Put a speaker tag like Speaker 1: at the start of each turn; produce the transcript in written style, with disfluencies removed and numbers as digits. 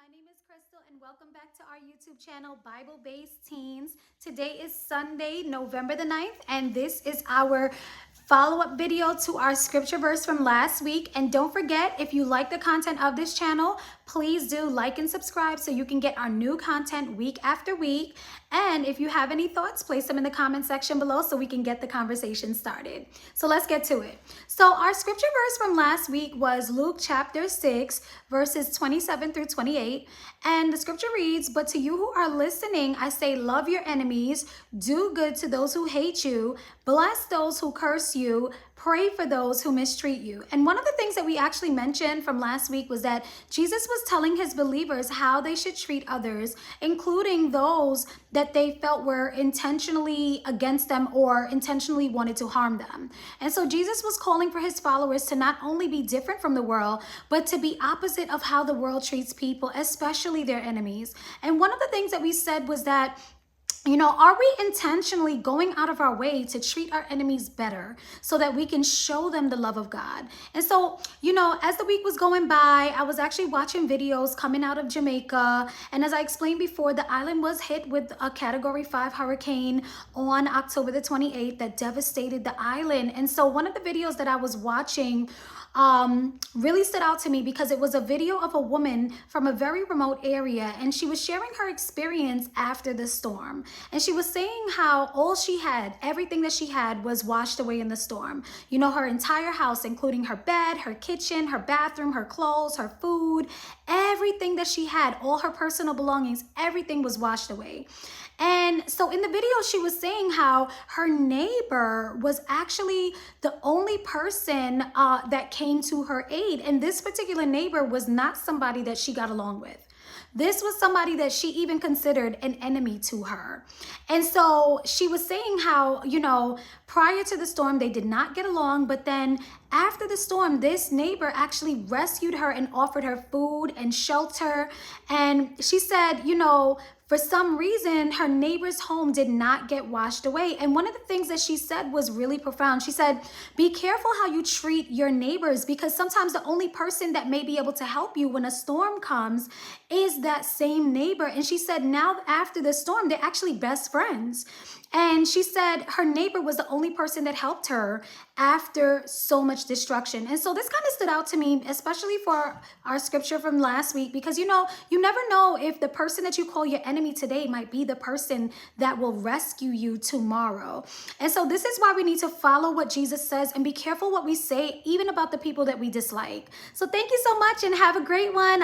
Speaker 1: My name is Crystal and welcome back to our YouTube channel, Bible-Based Teens. Today is Sunday, November the 9th, and this is our follow-up video to our scripture verse from last week. And don't forget, if you like the content of this channel, please do like and subscribe so you can get our new content week after week. And if you have any thoughts, place them in the comment section below so we can get the conversation started. So let's get to it. So our scripture verse from last week was Luke chapter 6, verses 27 through 28. And the scripture reads, "But to you who are listening, I say, love your enemies, do good to those who hate you, bless those who curse you, pray for those who mistreat you." And one of the things that we actually mentioned from last week was that Jesus was telling his believers how they should treat others, including those that they felt were intentionally against them or intentionally wanted to harm them. And so Jesus was calling for his followers to not only be different from the world, but to be opposite of how the world treats people, especially their enemies. And one of the things that we said was that, are we intentionally going out of our way to treat our enemies better so that we can show them the love of God? And so, as the week was going by, I was actually watching videos coming out of Jamaica. And as I explained before, the island was hit with a Category 5 hurricane on October the 28th that devastated the island. And so one of the videos that I was watching really stood out to me because it was a video of a woman from a very remote area, and she was sharing her experience after the storm. And she was saying how all she had, everything that she had, was washed away in the storm. Her entire house, including her bed, her kitchen, her bathroom, her clothes, her food, everything that she had, all her personal belongings, everything was washed away. And so in the video, she was saying how her neighbor was actually the only person that came to her aid. And this particular neighbor was not somebody that she got along with. This was somebody that she even considered an enemy to her. And so she was saying how, prior to the storm, they did not get along. But then after the storm, this neighbor actually rescued her and offered her food and shelter. And she said, for some reason, her neighbor's home did not get washed away. And one of the things that she said was really profound. She said, be careful how you treat your neighbors, because sometimes the only person that may be able to help you when a storm comes is that same neighbor. And she said now after the storm, they're actually best friends. And she said her neighbor was the only person that helped her after so much destruction. And so this kind of stood out to me, especially for our scripture from last week, because you never know if the person that you call your enemy today might be the person that will rescue you tomorrow. And so this is why we need to follow what Jesus says and be careful what we say, even about the people that we dislike. So thank you so much and have a great one.